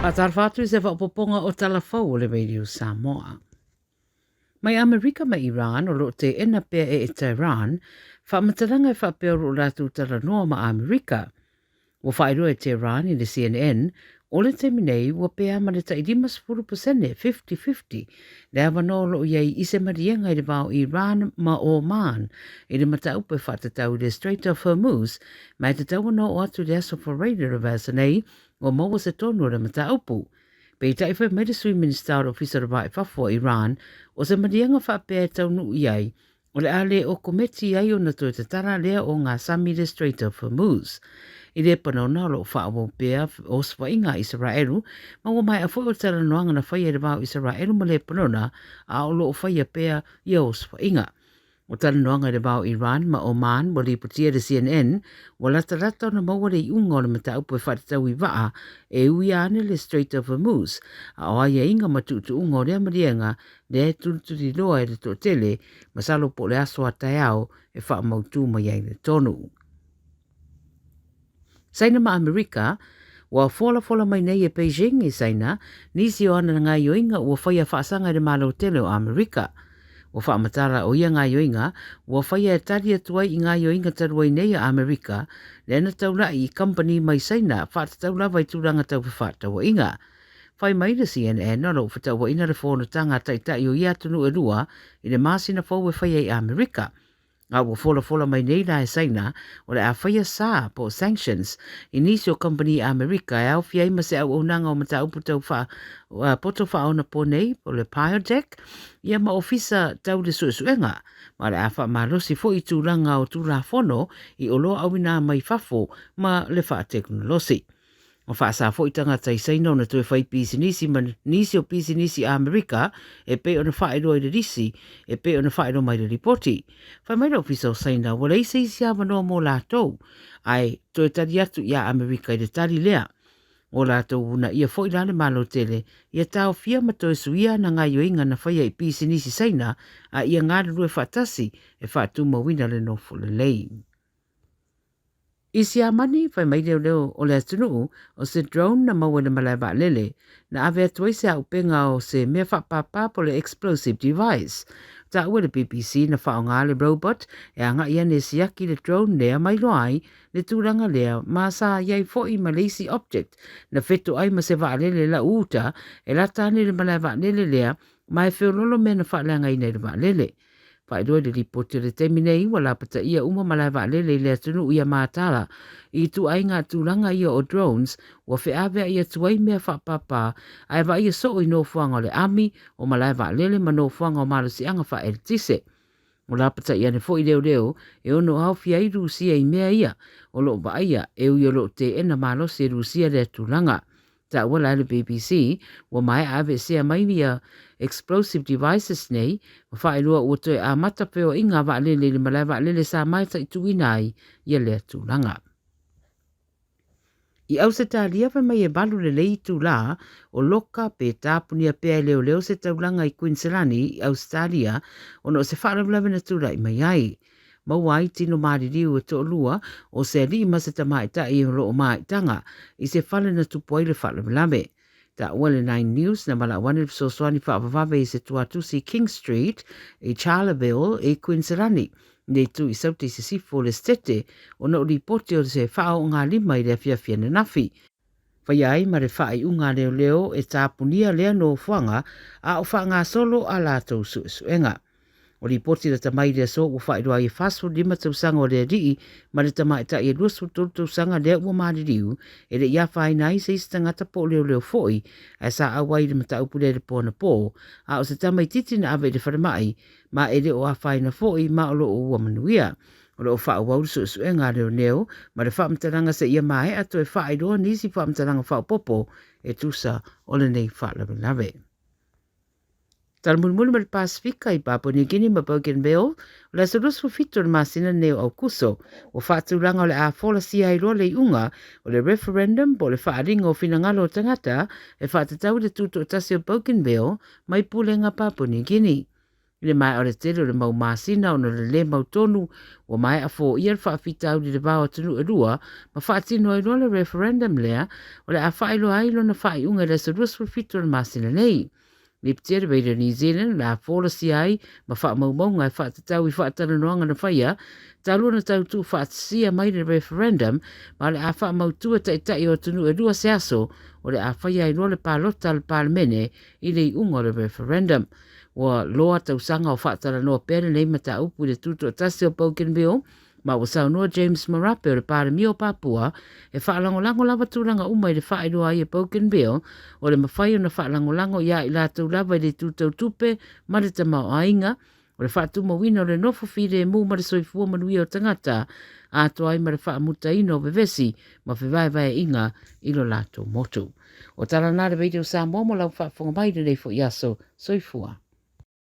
Patarwhatu se whapoponga o talafau o le radio Samoa. Mai Amerika mai Iran o lo te ena pea e Tehran, whaamataranga e whapea o rātu tara noa ma Amerika. Wa whaero e Tehran i le CNN, o le te minei wa pea ma le taidimas 40%, 50-50, le awano lo iei ise marienga i le vau Iran ma Oman, i le mataupe whatatau le Strait of Hormuz, mai te tauano o atu le aso for radio reverse nei, o maua se tonu le mataupu. Pei taiwhai mai le Sui Minister Officer Vai Fafo Iran, o se marienga whapea taunu iei, o le ale o kometi ai o na tue te tara lea o ngā sami le Strait of Hormuz. I le panona lo whaawo pea o swainga Israelu, ma o mai a fwoi o tala noanga na whaia le wau Israelu ma le panona a o lo whaia pea i o swainga. O tala noanga le wau Iran ma Oman mo li putia le CNN, wa lata na maua le iunga o le mata upo e whatatau i waa e ui ane le Strait of Hormuz, a o aia inga matutu unga o le amarienga le tuturi loa e le totele, masalo po le aso atai au e wha mautu mai ai le tonu. Saina ma Amerika, wa fola mai nei e Beijing i saina, nisi o ana ngā yoinga ua whaia whaasanga i le malo tele o Amerika. Wa whaamatara o ia ngā yoinga, ua whaia e tari atuai i ngā yoinga taruai nei a Amerika, le ana taula i company mai saina, whaatataula vai tūranga tau whaatau inga. Whai mai le CNN, alo whatau ina le whonatanga taitai o ia tunu e rua, i le māsina whau e whaia i Amerika. A ua fola mai nei la e saina, o le a whaia sā po sanctions, i nisi o company Amerika e au fiai ma se au unanga o mata upu tau poto wha ona po nei, po le Biotech, ia ma ofisa tau le suesuenga, ma le a wha marosi fo i tūranga o tūra whono i olo awina mai fafo ma le wha teknolosi. O whaasa fo i tangata i saina o na tue whai pisinisi ma nisi o pisinisi Amerika e pe o na whaero i le risi e pe o na whaero mai le ripoti. Whai mai la ofisa o saina wala i seisi awa noa mō lātou ai tue tari atu ia Amerika i le tari lea. O lātou una ia fo i lale malo tele ia tau fia matoe suia na ngā yoinga na whaia i pisinisi saina a ia ngāre rue whatasi e whātu mawina le nofo le lei. Isi a mani whai mai leo o le atunu o se drone na maua na malai wa lele na ave atuai se au penga o se mea whapapa po le explosive device. Ta ua le BBC na whao ngā le robot e anga ia ne siaki le drone lea mai loai le tūranga lea ma sa iai fo i Malaysi object na wheto ai ma se wa lele la uta e la tane le malai wa lele lea mai whiololo me na whaalanga i nei le wa lele. Whaidoi le ripoti le teminei wala pata ia uma malai wa lele le atunu ia mātala i tu ai ngā tūranga ia o drones wa whiawea ia tuai mea whapapa ai wa ia so i no fuanga o le ami o malai wa lele ma no fuanga o marusi anga wha el tise. O la pata ia ne fo i leo e ono au fia i Rusia i mea ia o lo wa ia e ui o lo te ena malosi Rusia le tūranga. Ta wala le BBC wa mai ave sea mai via explosive devices nei wa whaelua ua toe a matapeo inga wa lele le malai wa lele sa mai ta ituinai ia le tūranga. I au se tālia wha mai e balu le lei tūla o loka pe tāpunia pea leo se taulanga i Queensland i Australia o no se whaarablawe na tūla i mai ai. Mauai tino maririu e to lua o se li ma se tamai ta i ro o mai tanga i se whale na tupoi le whaarablawe. Ta Wale 9 News na mala wane so swani whaavavawe i se tuatusi King Street i Charleville i Queensland. Nei tu i sauti se sifo le stete o na ripoti o se whao ngā lima i le fiafia na nafi. Whai ai ma re whai unga leo e tāpunia lea no whanga a o wha ngā solo a lātou suenga. O ripoti le tamai lea so o whai roa i whaso lima tausanga o lea rii ma le tamai ta i luasu tausanga lea ua maririu e le ia whai nai se ista ngata po leo foi a sa awai le mata upu le pōna pō a o se tamai titi na ave le wharamai ma e le o a whai na foi ma o lo o ua manuia. O lo wha wau su e ngā reo neo ma le whaamtaranga se ia mai ato e whai roa nisi whaamtaranga whao popo e tusa o le nei whaalawe lawe. Tala mulmulu ma le Pasifika i Papua New Guinea ma Bougainville, o le sarusu fito le masina neo au kuso, o whaatulanga o le a fola si ai roa le unga, o le referendum po le whaaringa o finangalo o tangata, e whaatatau le tuto o tasi o Bougainville, mai pulenga Papua New Guinea. I le mai o le tele o le mau masina o le mau tonu o mai a fo ia whaafitau li le bao tunu e rua ma whaatino i le referendum lea o le a whaelo ailo na whaaiunga le sa ruas fitu le masina nei. Ni ptere beira New Zealand la fola si ai ma wha maunga e whaatatau i whaatana noanga na whaia talu na tau tu whaatsia mai le referendum ma le a wha mautua tai o tunu e rua se aso o le a whaia i le palota le palemene i le unga le referendum. Wa loa tau sanga o whaatana noa pere nei mata upu le tuto tasi o Bougainville ma o saunua James Marape o le Parami o Papua e whaalangolango lava tūranga umai le whaeroa i e Bougainville o le mawhai o na whaalangolango ia i lātou lava i le tūtau tupe ma le tamau ainga o le whaatuma wina o le nofo whire e mū ma le soifua manui o tangata a toa i ma le whaamuta ino vevesi ma whiwai inga i lo lātou motu. O tala nā le veideo Samoa mo lau whaafonga mai le nei fo iaso soifua.